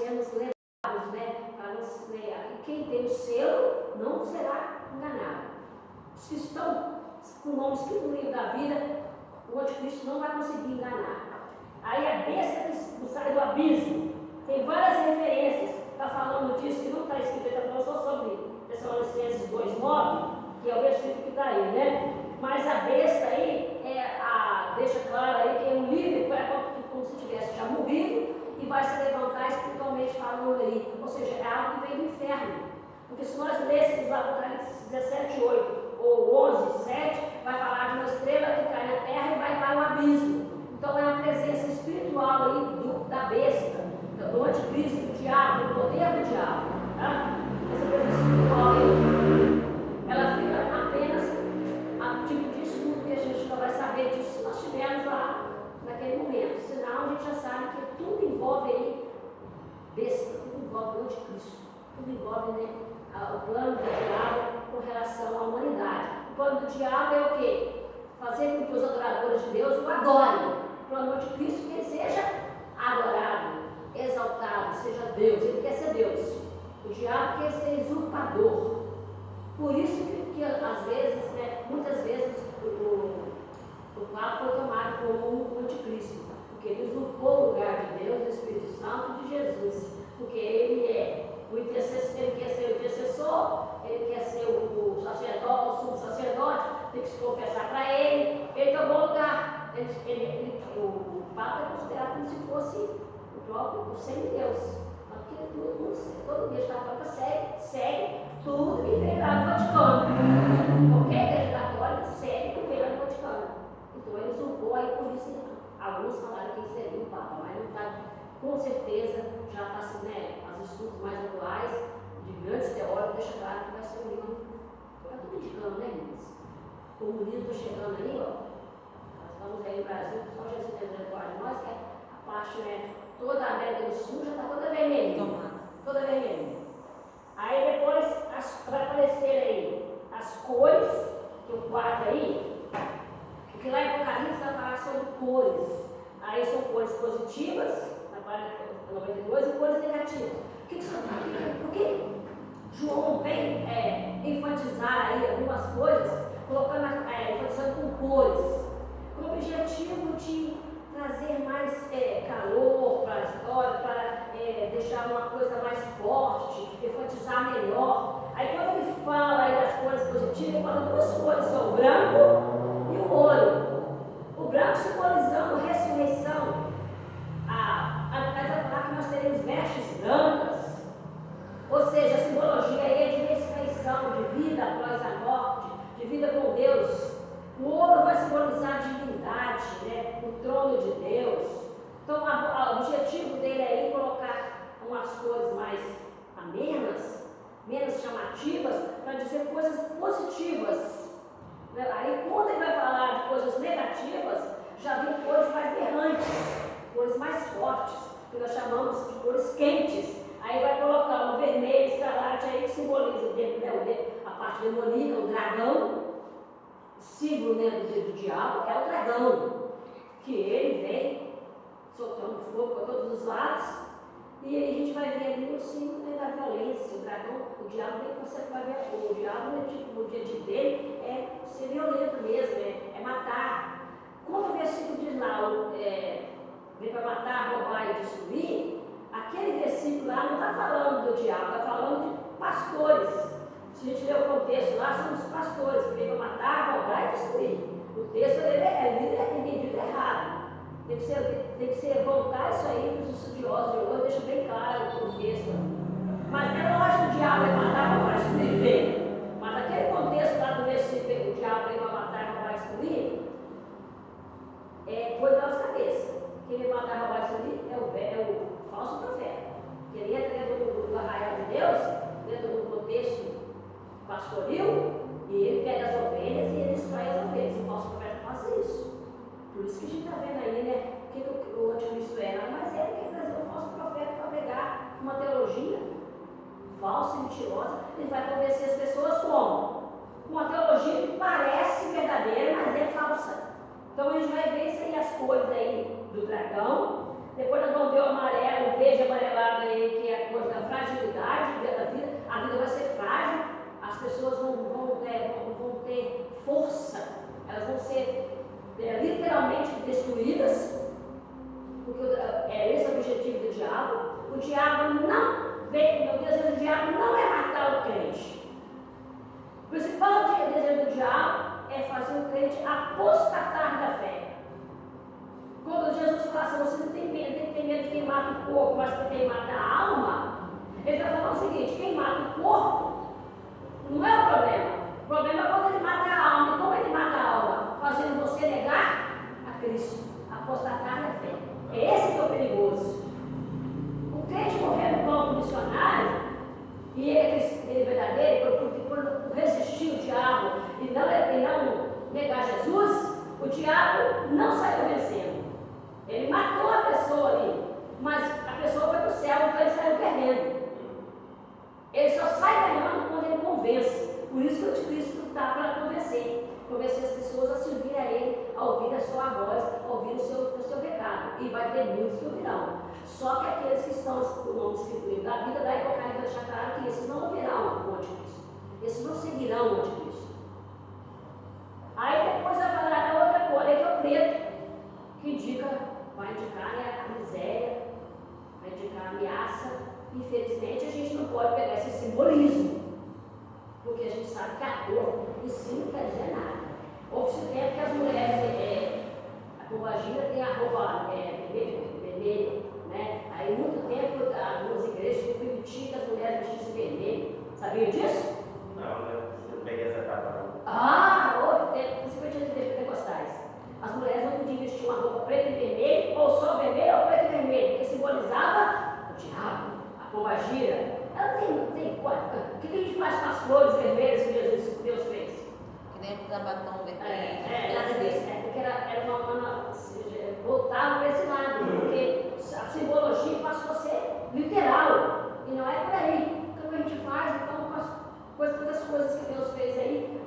sermos levados, né? Quem tem o selo não será enganado. Os que estão com o nome escrito no livro da vida, o anticristo não vai conseguir enganar. Aí a besta que sai do abismo, tem várias referências, está falando disso, que não está escrito, ele está falando só sobre Tessalonicenses 2,9, que é o versículo que está aí, né? Mas a besta aí, deixa claro aí que é um líder, como se tivesse já morrido, e vai se levantar espiritualmente falando aí. Ou seja, é algo que vem do inferno. Porque se nós lêssemos lá Apocalipse 17,8 ou 11,7, vai falar de uma estrela que cai na terra e vai para o abismo. Então é a presença espiritual aí da besta, do anticristo, do diabo, do poder do diabo. Tá? Essa presença espiritual aí, ela fica apenas a tipo de estudo que a gente não vai saber disso se nós estivermos lá naquele momento. Senão a gente já sabe que tudo envolve aí besta, tudo envolve o anticristo, tudo envolve, né, o plano do diabo com relação à humanidade. O plano do diabo é o quê? Fazer com que os adoradores de Deus o adorem. O plano do anticristo é que ele seja adorado, exaltado, seja Deus. Ele quer ser Deus. O diabo quer ser usurpador. Por isso que às vezes, né, muitas vezes, o Papa foi tomado como o anticristo, porque ele usurpou o lugar de Deus, do Espírito Santo e de Jesus, porque ele é o intercessor, ele quer ser o intercessor, ele quer ser o sacerdote, o sumo sacerdote, tem que se confessar para ele tomou lugar. O Papa é considerado como se fosse o próprio semideus, porque todo dia está falando segue tudo que vem lá do Vaticano. Qualquer igreja católica segue o que vem lá do Vaticano. Então ele usurpou aí, por isso alguns falaram que seria o Papa, mas não está, com certeza já está assim, né, os estudos mais atuais de grandes teóricos deixam claro que vai ser um livro, está tudo indicando, né, irmãos? O comunismo está chegando aí, ó, nós estamos aí no Brasil, só Jesus tem misericórdia de nós, que a parte, né, toda a América do Sul já está toda vermelha, toda vermelha. Aí depois vai aparecer aí as cores, que eu guardo aí, porque lá em Apocalipse vai falar sobre cores. Aí são cores positivas, na página 92, e cores negativas. Por que João vem enfatizar aí algumas coisas, enfatizando com cores, com o objetivo de trazer mais calor para a história, para deixar uma coisa mais forte, enfatizar melhor. Aí quando ele fala aí das cores positivas, ele fala duas cores, são o branco e o ouro. O branco simbolizando ressurreição. A vai falar que nós teremos vestes brancas, ou seja, a simbologia aí é de ressurreição, de vida após a morte, de vida com Deus. O ouro vai simbolizar a divindade, né? O trono de Deus. Então, o objetivo dele é colocar umas cores mais amenas, menos chamativas, para dizer coisas positivas. Aí, quando ele vai falar de coisas negativas, já vem cores mais berrantes, cores mais fortes, que nós chamamos de cores quentes. Aí vai colocar um vermelho, escarlate, aí que simboliza a parte demoníaca, o dragão. O símbolo, né, do diabo é o dragão, que ele vem soltando fogo para todos os lados, e aí a gente vai ver ali o símbolo, né, da violência. O dragão, o diabo vem para você vai ver, o diabo, né, tipo, o objetivo dele é ser violento mesmo, é matar. Quando o versículo diz lá, vem para matar, roubar e destruir, aquele versículo lá não está falando do diabo, está falando de pastores. Se a gente ler o contexto lá, são os pastores que vêm para matar, roubar e destruir. O texto é entendido errado. Tem que ser voltar isso aí para os estudiosos de hoje, deixa bem claro o contexto. Mas é lógico que o diabo é matar, roubar e destruir. Mas aquele contexto lá do versículo, o diabo vem para matar, roubar e destruir, foi da nossa cabeça. Quem vem matar, roubar e destruir é o falso profeta. Que ele entra dentro do arraial de Deus, dentro do contexto pastoril, e ele pega as ovelhas e ele destrói as ovelhas. O falso profeta faz isso. Por isso que a gente está vendo aí, né, o que o anticristo é. Mas ele quer trazer o falso profeta para pegar uma teologia falsa e mentirosa. Ele vai convencer as pessoas como? Com uma teologia que parece verdadeira, mas é falsa. Então a gente vai ver isso aí, as cores aí do dragão. Depois nós vamos ver o amarelo, o verde amarelado aí, força, elas vão ser literalmente destruídas, porque esse é o objetivo do diabo. O diabo não vem, meu desejo do diabo não é matar o crente. O principal desejo do diabo é fazer o crente apostatar da fé. Quando Jesus fala assim, você não tem medo de quem mata o corpo, mas de quem mata a alma, ele está falando o seguinte: quem mata o corpo não é o problema. O problema é quando ele mata a alma. E como ele mata a alma? Fazendo você negar a Cristo, apostatar da fé. É esse que é o perigoso. O crente morrer no campo missionário, e ele é verdadeiro, por resistir o diabo e não negar Jesus, o diabo não saiu vencendo. Ele matou a pessoa ali, mas a pessoa foi para o céu, então ele saiu perdendo. Ele só sai ganhando quando ele convence. Por isso que o anticristo está para convencer as pessoas a servir a ele, a ouvir a sua voz, a ouvir o seu recado. E vai ter muitos que ouvirão. Só que aqueles que estão com o nome escrito no livro da vida, da Apocalipse, vai deixar claro que esses não ouvirão o anticristo. Esses não seguirão o anticristo. Aí depois vai falar da outra cor, que é o preto, que vai indicar a miséria, vai indicar a ameaça. Infelizmente, a gente não pode pegar esse simbolismo, porque a gente sabe que a cor em si não quer dizer nada. Houve-se tempo que as mulheres, a pombagira tem a roupa vermelha, né? Aí, muito tempo, algumas igrejas permitiam que as mulheres vestissem vermelho. Sabia disso? Não, eu peguei essa etapa. Houve tempo, principalmente as igrejas pentecostais. As mulheres não podiam vestir uma roupa preta e vermelha, ou só vermelho ou preto e vermelho, porque simbolizava o diabo. Pombagira, ela tem cor. O que a gente faz com as flores vermelhas que Deus fez? Que nem o batom vermelho. Porque era uma voltava para esse lado, porque a simbologia passou a ser literal, e não é por aí. Então, o que a gente faz, então, com as coisas que Deus fez aí,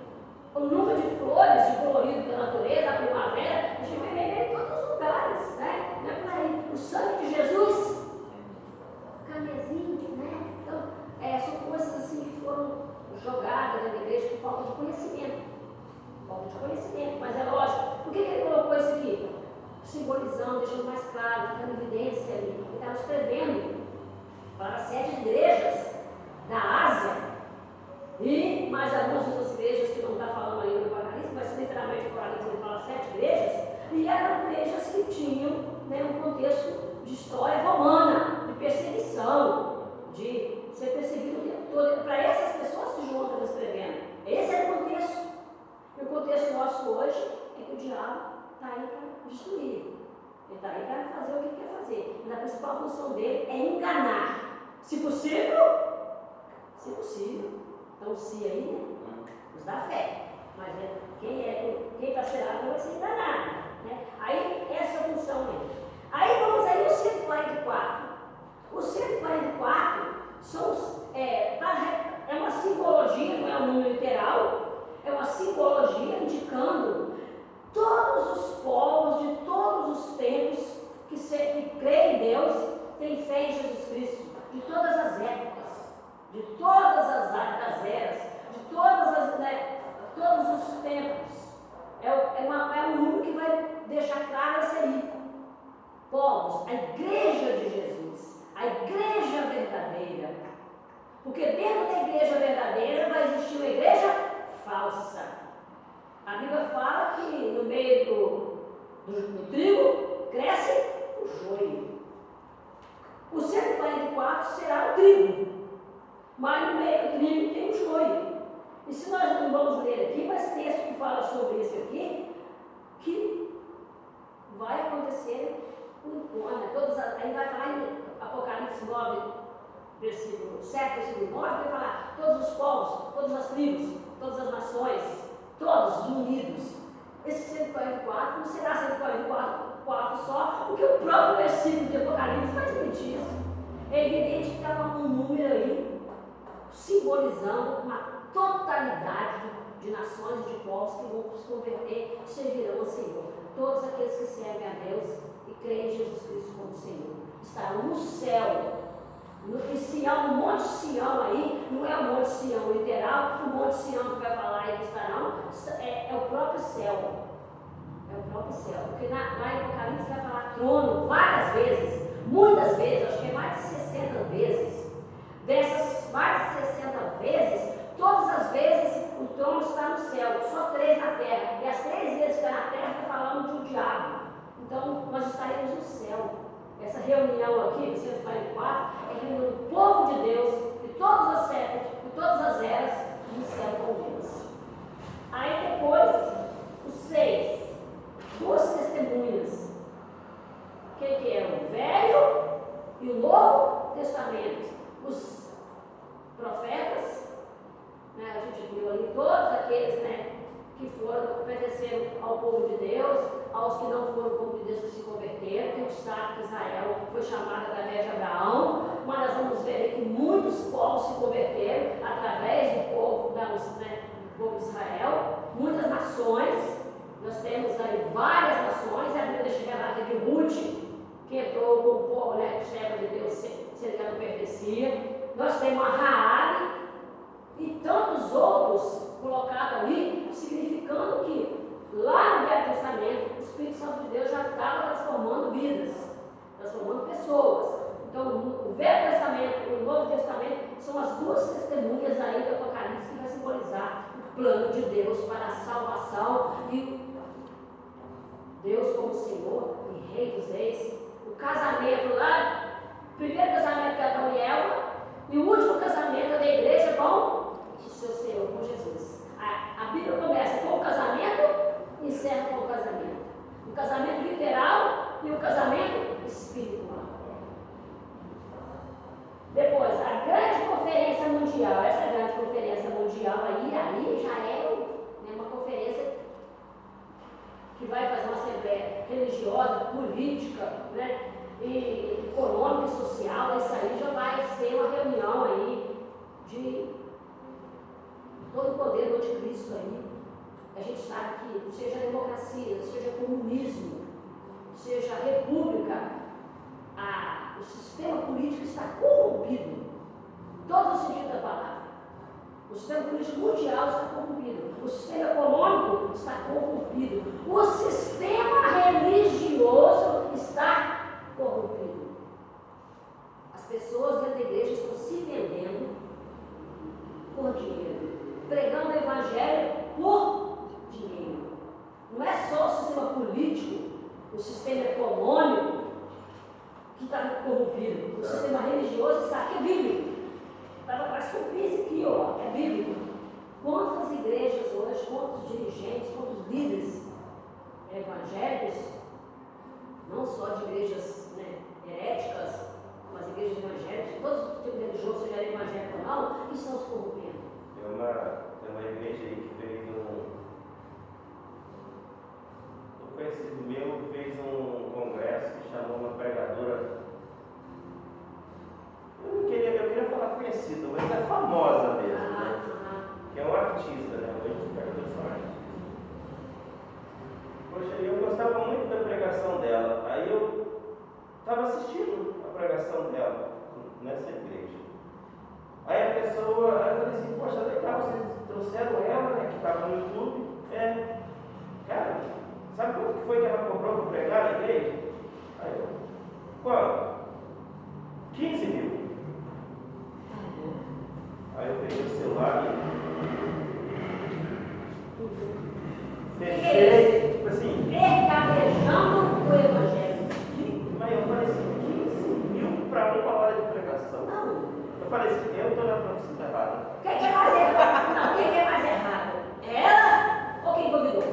o número de flores, de colorido da natureza, a primavera, a gente vai ver em todos os lugares, né? Não é por aí. O sangue de Jesus, camezinho, né? Então, são coisas assim que foram jogadas na igreja por falta de conhecimento. Falta de conhecimento, mas é lógico. Por que ele colocou isso aqui? Simbolizando, deixando mais claro, ficando em evidência ali. Ele estava escrevendo para 7 igrejas da Ásia e mais algumas outras igrejas que não está falando aí no Apocalipse, mas literalmente o Apocalipse ele fala 7 igrejas, e eram igrejas que tinham, né, um contexto de história romana, de perseguição, de ser perseguido o tempo todo. Para essas pessoas que João está escrevendo. Esse é o contexto. E o contexto nosso hoje é que o diabo está aí para destruir. Ele está aí para fazer o que quer fazer. Mas a principal função dele é enganar. Se possível. Então, se aí, né? Nos dá fé. Mas quem está selado não vai ser enganado. Né? Aí, essa é a função dele. Aí, vamos aí ao 144. Os 144 é uma simbologia, não é um número literal, é uma simbologia indicando todos os povos de todos os tempos que creem em Deus, têm fé em Jesus Cristo, de todas as épocas, de todas as eras, de todos os tempos. É um número que vai deixar claro isso aí. Povos, a igreja de Jesus, a igreja verdadeira. Porque dentro da igreja verdadeira vai existir uma igreja falsa. A Bíblia fala que no meio do trigo cresce o joio. O 144 será o trigo, mas no meio do trigo tem o joio. E se nós não vamos ler aqui, mas texto que fala sobre isso aqui, que vai acontecer aí vai falar em Apocalipse 9, versículo 7, versículo 9, vai falar todos os povos, todas as tribos, todas as nações, todos unidos. Esse 144 não será 144 só, porque o próprio versículo de Apocalipse vai admitir isso. É evidente que está um número aí simbolizando uma totalidade de nações e de povos que vão se converter e servirão ao Senhor. Todos aqueles que servem a Deus e creem em Jesus Cristo como Senhor estarão no céu No Sião, no Monte Sião aí, não é o Monte Sião literal, o Monte Sião que vai falar aí que está não, é o próprio céu. É o próprio céu. Porque lá em Apocalipse vai falar trono várias vezes, muitas vezes, acho que é mais de 60 vezes. Dessas mais de 60 vezes, todas as vezes o trono está no céu, só 3 na terra. E as 3 vezes que está na terra está falando de um diabo. Então nós estaremos no céu. Essa reunião aqui, 144, é a reunião do povo de Deus, de todos os séculos, de todas as eras, no céu com Deus. Aí depois, os 6, 2 testemunhas. O que é? O Velho e o Novo Testamento. Os profetas, né, a gente viu ali todos aqueles, né, que foram, obedeceram ao povo de Deus, aos que não foram povo de Deus que se converteram, que a gente sabe que Israel foi chamado através de Abraão, mas nós vamos ver que muitos povos se converteram através do povo, do povo de Israel, muitas nações, nós temos aí várias nações, a Bíblia deixa relatado de Ruth, que entrou com o povo, né, serva de Deus, sendo que ela não pertencia, nós temos a Raabe e tantos outros colocados ali, significando que lá no Velho Testamento, o Espírito Santo de Deus já estava transformando vidas, transformando pessoas. Então, o Velho Testamento e o Novo Testamento são as 2 testemunhas aí do Apocalipse que vai simbolizar o plano de Deus para a salvação e Deus como Senhor e Rei dos Reis. O casamento lá, o primeiro casamento de Adão e Eva e o último casamento da igreja com o seu Senhor, com Jesus. A Bíblia começa com o casamento e encerra com o casamento. O casamento literal e o casamento espiritual. Depois, a grande conferência mundial. Essa grande conferência mundial aí já é uma conferência que vai fazer uma assembleia religiosa, política, né, e econômica e social. Isso aí já vai ser uma reunião aí de todo o poder do anticristo aí. A gente sabe que seja democracia, seja comunismo, seja república, o sistema político está corrompido. Todo o sentido da palavra. O sistema político mundial está corrompido. O sistema econômico está corrompido. O sistema religioso está corrompido. As pessoas dentro da igreja estão se vendendo por dinheiro, pregando o evangelho por dinheiro. Não é só o sistema político, o sistema econômico que está corrompido. O sistema religioso está aqui, é bíblico. Parece que o príncipe aqui, ó, é bíblico. Quantas igrejas hoje, quantos dirigentes, quantos líderes evangélicos, não só de igrejas, né, heréticas, mas igrejas evangélicas, todos os tipos religiosos, seja evangélico ou não, que estão se corrompendo. Tem uma igreja aí que fez um conhecido meu fez um congresso que chamou uma pregadora. Eu queria falar conhecida, mas é famosa mesmo, né? Que é um artista, né? Hoje os pregadores são artistas. Poxa, eu gostava muito da pregação dela. Aí eu estava assistindo a pregação dela nessa igreja. Aí a pessoa, eu falei assim, poxa, legal, vocês trouxeram ela, né, que estava no YouTube. Cara, sabe quanto que foi que ela comprou para pregar na igreja? Aí eu, quanto? 15 mil. Aí eu peguei o celular e fechei, tipo assim, Recabejando o evangelho. Mas eu falei assim, 15 mil para 1 hora de pregação. Não. Eu falei assim, eu estou na profissão errada. Quem que é mais errado? Não, quem que é mais errado? Ela ou quem convidou?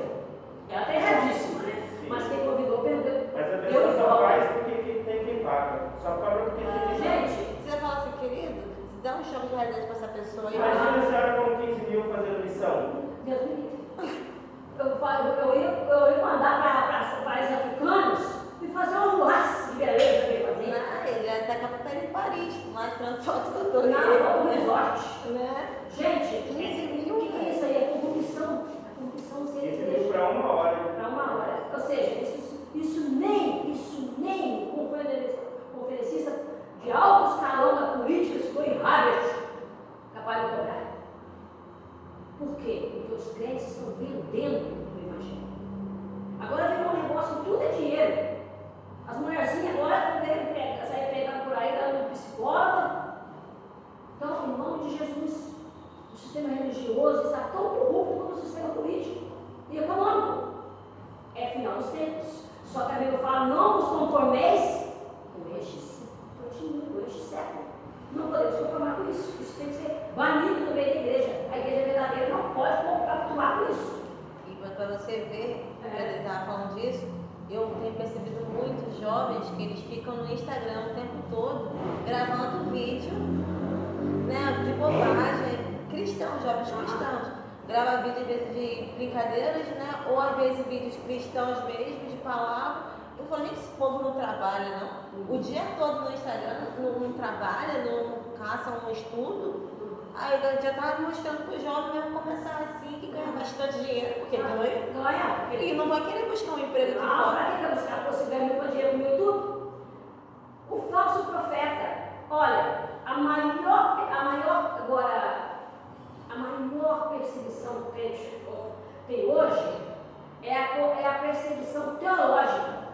Ela está erradíssima, né? Sim. Mas quem convidou perdeu. Mas a pessoa só faz porque tem quem paga. Só cobra porque tem quem paga. Gente, Você fala assim, querido, se dá um choque de realidade para essa pessoa aí. Imagina a senhora com 15 mil fazendo missão. Deus me livre. Eu ia mandar para países africanos e fazer um laço de beleza que ele fazia. Não, ele é da capital de Paris, lá de foto que eu tô Não, no resort. né? Gente, o que é isso aí? É corrupção. É corrupção sem 15 mil igreja. para 1 hora. Para 1 hora. Ou seja, isso nem o conferencista de alto escalão da política crentes estão vendendo o Evangelho. Agora virou um negócio, tudo é dinheiro. As mulherzinhas agora estão querendo sair pregando por aí, dando psicóloga. Então, em nome de Jesus, o sistema religioso está tão corrupto quanto o sistema político e econômico. É final dos tempos. Só que a Bíblia fala, não vos conformeis com este século. Não podemos conformar com isso. Isso tem que ser banido no meio da igreja. A igreja verdadeira não pode compactuar com isso. E para você ver, ele estava falando disso, eu tenho percebido muitos jovens que eles ficam no Instagram o tempo todo gravando vídeo, né, de bobagem, cristãos, jovens cristãos. Grava vídeo às vezes de brincadeiras, né, ou às vezes vídeos cristãos mesmo, de palavra. Eu falo, gente, esse povo não trabalha, não. O dia todo no Instagram, não trabalha, não caça um estudo. Aí eu já estava mostrando para o jovem mesmo começar assim, que ganha bastante dinheiro, porque ganha. E não vai querer buscar um emprego aqui fora. Para que vai buscar você ganhar muito dinheiro no YouTube? O falso profeta, olha, a maior perseguição que tem hoje é a perseguição teológica.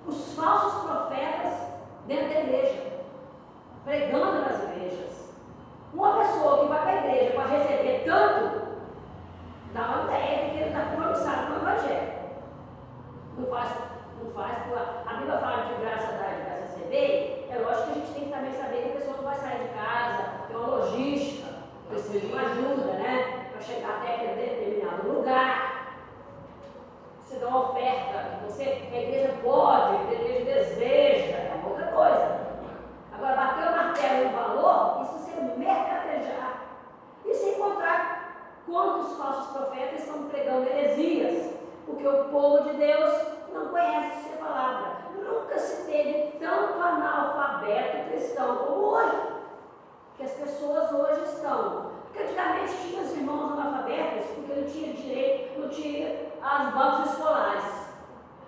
Os falsos profetas dentro da igreja, pregando nas igrejas. Uma pessoa que vai para a igreja para receber tanto, dá uma ideia de que ele está compromissado com o Evangelho. Não faz. A Bíblia fala de graça dar, de graça receber. É lógico que a gente tem que também saber que a pessoa não vai sair de casa, tem uma logística, precisa de uma ajuda, né? Para chegar até aquele determinado lugar. Você dá uma oferta que a igreja pode, que a igreja deseja, é outra coisa. Agora, bater o martelo no valor, isso ser mercadejar. E sem contar quantos falsos profetas estão pregando heresias, porque o povo de Deus não conhece essa palavra. Nunca se teve tanto analfabeto cristão como hoje, que as pessoas hoje estão. Porque antigamente tinha os irmãos analfabetos, porque não tinha direito, não tinha as bancos escolares.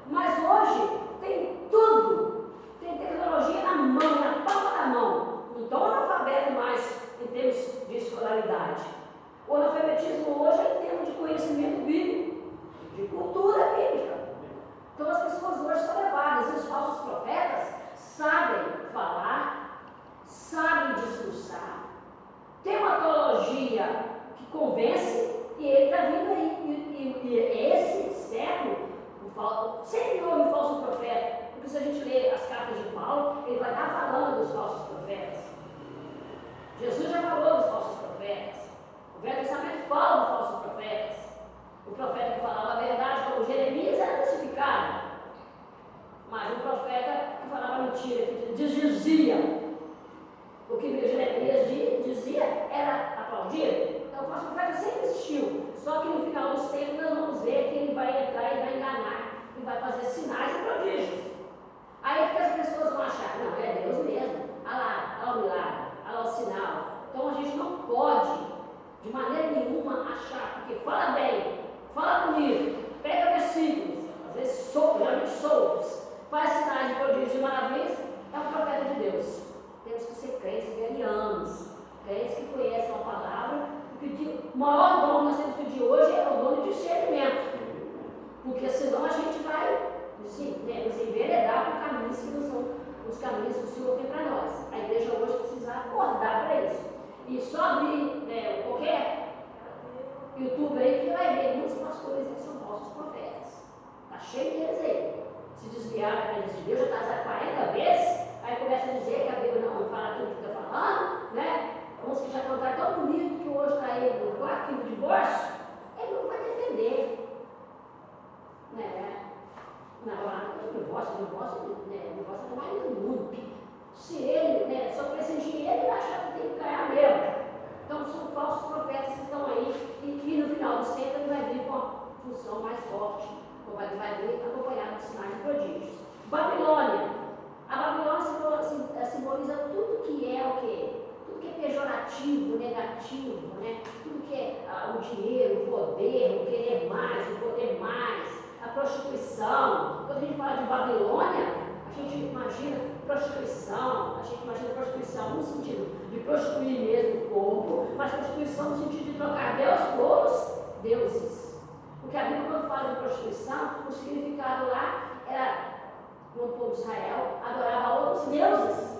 Mas hoje tem tudo. Tem tecnologia na mão, na palma da mão. Não estão analfabetos mais em termos de escolaridade. O analfabetismo hoje é em termos de conhecimento bíblico, de cultura bíblica. Então as pessoas hoje são levadas, e os falsos profetas sabem falar, sabem discursar, tem uma teologia que convence, e ele está vindo aí. E esse século, sempre houve falso profeta, porque se a gente lê as cartas de Paulo, ele vai estar falando dos falsos profetas. Jesus já falou dos falsos profetas. O Velho Testamento fala dos falsos profetas. O profeta que falava a verdade, como Jeremias, era crucificado. Mas o profeta que falava mentira, que dizia o que Jeremias dizia, era aplaudido. Então o falso profeta sempre existiu. Só que no final dos tempos nós vamos ver que ele vai entrar e vai enganar. E vai fazer sinais e prodígios. Aí que as pessoas vão achar, não, é Deus mesmo. Olha lá o milagre, olha lá o sinal. Então a gente não pode, de maneira nenhuma, achar, porque fala bem, fala bonito, pega versículos, às vezes geralmente soltos, faz sinais de prodígios e maravilhas, é um profeta de Deus. Temos que ser crentes guerreanos, crentes que conhecem a palavra, porque o maior dom que nós temos que pedir hoje é o dom de discernimento, porque senão a gente vai nos enveredar por caminhos que não são os caminhos que o Senhor tem para nós. A igreja hoje precisa acordar para isso. E só abrir qualquer YouTube aí que vai ver muitos pastores que são falsos profetas. Está cheio deles aí. Se desviaram da presença de Deus, já está 40 vezes, aí começa a dizer que a Bíblia não fala tudo que está falando, né? Uns que já contaram tão bonito que hoje está aí no quarto, quinto divórcio, ele não vai defender. Né? O divórcio é mais do mundo. Se ele só pensa em dinheiro, ele acha que tem que ganhar mesmo. Então são falsos profetas que estão aí e no final do tempo ele vai vir com uma função mais forte, vai vir acompanhado de sinais e prodígios. Babilônia. A Babilônia simboliza tudo que é o quê? Tudo que é pejorativo, negativo, né? Tudo que é o dinheiro, o poder, o querer mais, o poder mais, a prostituição. Quando a gente fala de Babilônia, a gente imagina prostituição, a gente imagina prostituição no sentido de prostituir mesmo o corpo, mas prostituição no sentido de trocar Deus por deuses. Porque a Bíblia, quando fala de prostituição, o significado lá era, no povo de Israel, adorava outros deuses.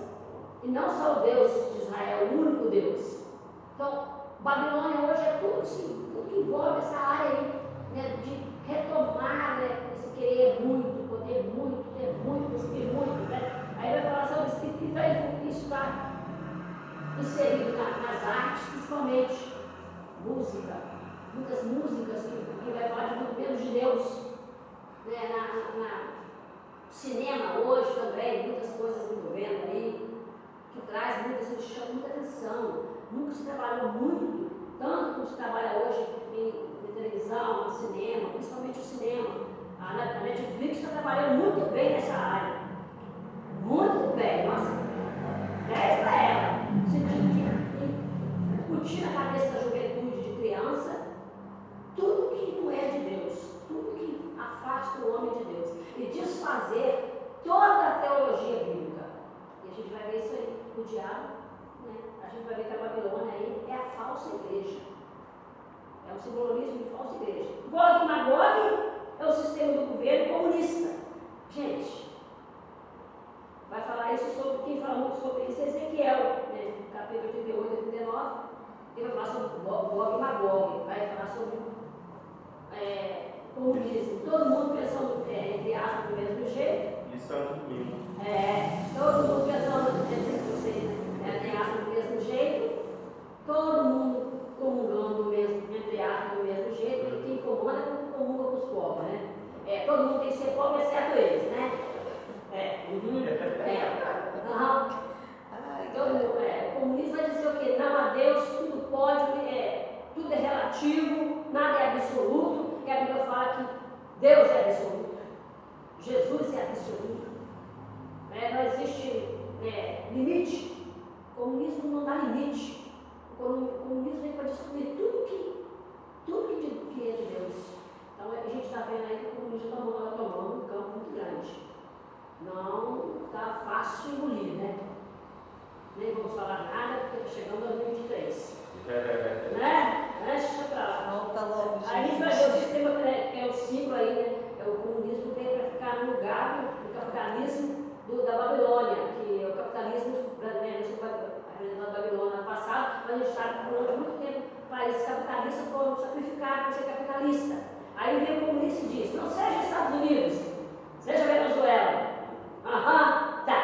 E não só o Deus de Israel, o único Deus. Então, Babilônia hoje é tudo que envolve essa área aí, né, de retomar, né, esse querer muito, poder muito, ter muito, conseguir muito. Né? Aí vai falar sobre isso, que isso está inserido nas artes, principalmente música, muitas músicas que vai falar de modelos de Deus. Né? Na cinema hoje também, muitas coisas envolvendo aí, que traz chama muita atenção. Nunca se trabalhou muito, tanto como se trabalha hoje em televisão, no cinema, principalmente o cinema. A Netflix está trabalhando muito bem nessa área. Muito bem, nossa. 10 para ela. No sentido de incutir na cabeça da juventude, de criança, tudo que não é de Deus, tudo que afasta o homem de Deus. E desfazer toda a teologia bíblica. E a gente vai ver isso aí, o diabo, né? A gente vai ver que a Babilônia aí é a falsa igreja. É um simbolismo de falsa igreja. Gog e Magog é o sistema do governo comunista. Gente, vai falar isso sobre, quem fala muito sobre isso é Ezequiel, né? Capítulo 38 e 39. Ele vai falar sobre Gog e Magog, vai falar sobre comunismo. Todo mundo pensando, entre aspas, do mesmo jeito. Lição de mim. Todo mundo pensando, entre aspas, do mesmo jeito. Todo mundo comungando do mesmo, entre aspas, do mesmo jeito. E quem comanda, comunga com os pobres, né? Todo mundo tem que ser pobre, exceto eles, né? O comunismo vai dizer o quê? Não há Deus, tudo pode, tudo é relativo, nada é absoluto. E a Bíblia fala que Deus é absoluto, Jesus é absoluto. Não existe limite. O comunismo não dá limite. O comunismo vem para destruir tudo que é de Deus. Então a gente está vendo aí que o comunismo está tomando um campo muito grande. Não está fácil engolir, né? Nem vamos falar nada, porque está chegando a 2023. Né? Deixa pra lá. Volta logo. Aí a gente vai ver o sistema, que é o ciclo aí, né? O comunismo veio para ficar no lugar do capitalismo da Babilônia, que é o capitalismo brasileiro, da Babilônia no passado, mas a gente sabe que durante muito tempo países capitalistas foram sacrificados para ser capitalista. Aí vem o comunista e diz: não seja Estados Unidos, seja Venezuela. Tá.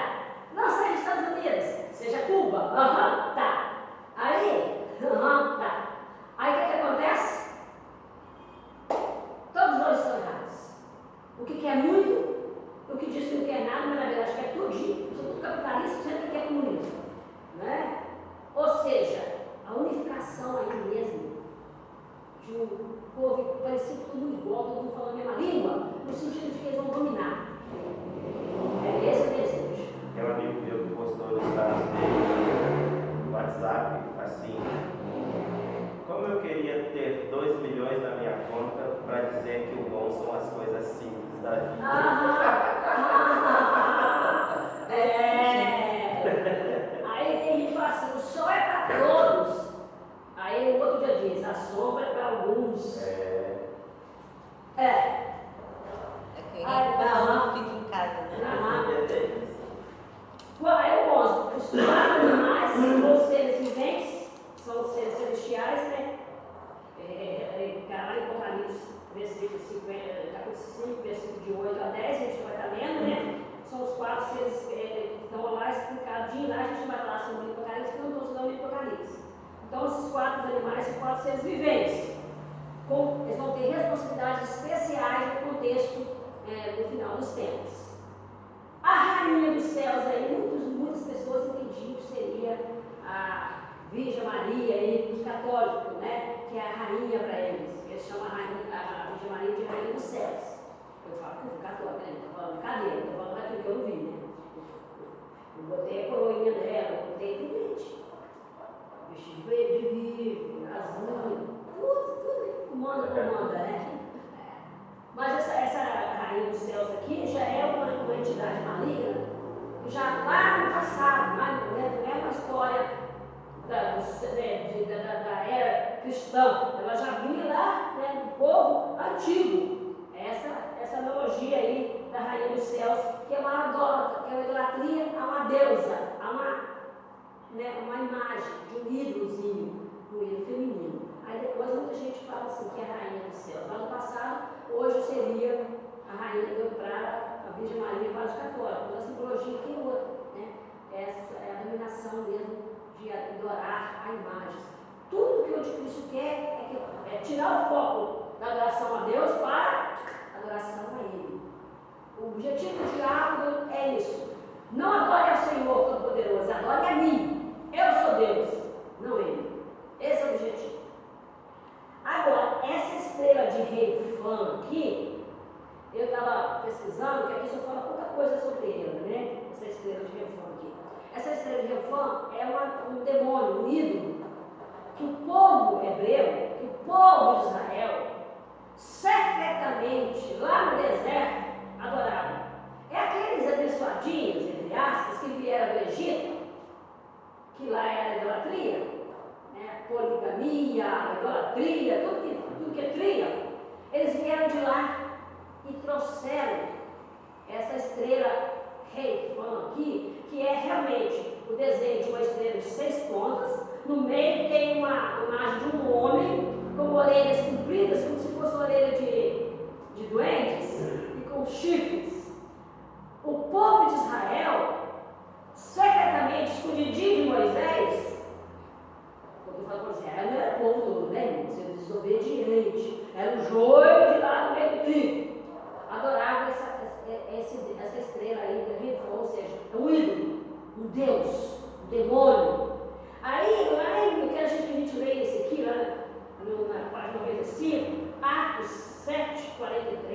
Não seja Estados Unidos, seja Cuba. Tá. Aí, tá. Aí o que acontece? Todos nós estão errados. O que quer muito, o que diz que não quer nada, mas na verdade quer tudinho. São tudo capitalistas, sempre quer comunismo. Né? Ou seja, a unificação aí mesmo de um povo parecido todo mundo igual, todo mundo falando a mesma língua, no sentido de que eles vão dominar. É esse o desejo. Tem um amigo meu que postou no status dele no WhatsApp, assim: como eu queria ter 2 milhões na minha conta para dizer que o bom são as coisas simples da vida. Aí tem gente que fala assim: o sol é para todos. Aí o outro dia diz: a sombra é para alguns. Quem não fica em casa, né? Aí o 11. Os 4 animais são os seres viventes, são os seres celestiais, né? Lá em Apocalipse, versículo 50, capítulo 5, versículo de 8 a 10, a gente vai estar lendo, né? São os 4 seres que estão lá explicadinho, lá a gente vai falar sobre o Apocalipse, porque eu não estou estudando o Apocalipse. Então, esses 4 animais são 4 seres viventes. Eles vão ter responsabilidades especiais no contexto do final dos tempos. A rainha dos céus aí, muitas pessoas entendiam que seria a Virgem Maria aí, dos católicos, né? Que é a rainha para eles. Eles chamam a Virgem Maria de rainha dos céus. Eu falo que eu fui católica, né? Estou falando cadê? Estou falando daquilo que eu não vi, né? Eu botei a coroinha dela, botei tudo direitinho. Vestido verde, virgem, azul, tudo comanda, né? Mas essa rainha dos céus aqui já é uma entidade maligna, já lá no passado, não é uma história da era cristã, ela já vinha lá, né, do povo antigo. Essa analogia aí da Rainha dos Céus, que é uma adólatra, que é uma idolatria a uma deusa, a uma imagem de um ídolozinho, um ídolo feminino. Aí depois muita gente fala assim que é a Rainha dos Céus. Lá no passado, hoje seria a Rainha deu para a Virgem Maria para os católicos. A simbologia que é outra, né? Essa é a dominação mesmo de adorar a imagem. Tudo que o anticristo quer é tirar o foco da adoração a Deus para a adoração a Ele. O objetivo do diabo é isso. Não adore ao Senhor Todo-Poderoso, adore a mim. Eu sou Deus, não Ele. Esse é o objetivo. Agora, essa estrela de rei fã aqui, eu estava pesquisando, que aqui só fala pouca coisa sobre ela, né? Essa estrela de rei fã aqui. Essa estrela de rei fã é um demônio, um ídolo, que o povo hebreu, que o povo de Israel, secretamente, lá no deserto, adorava. É aqueles abençoadinhos, entre aspas, que vieram do Egito, que lá era idolatria, né? Poligamia, idolatria, tudo que é tria. Eles vieram de lá e trouxeram essa estrela rei fã aqui, que é realmente o desenho de uma estrela de 6 pontas. No meio tem uma imagem de um homem com orelhas compridas, como se fosse uma orelha de duendes, e com chifres. O povo de Israel, secretamente, escondidinho de Moisés, quando eu falo para Israel, não era povo todo, né, irmãos? Era desobediente, era o joio de lá no meio do trigo. Adorava essa estrela aí, ou seja, um ídolo, um deus, um demônio. Aí, lá eu quero que a gente leia esse aqui, lá na página 95, Atos 7:43.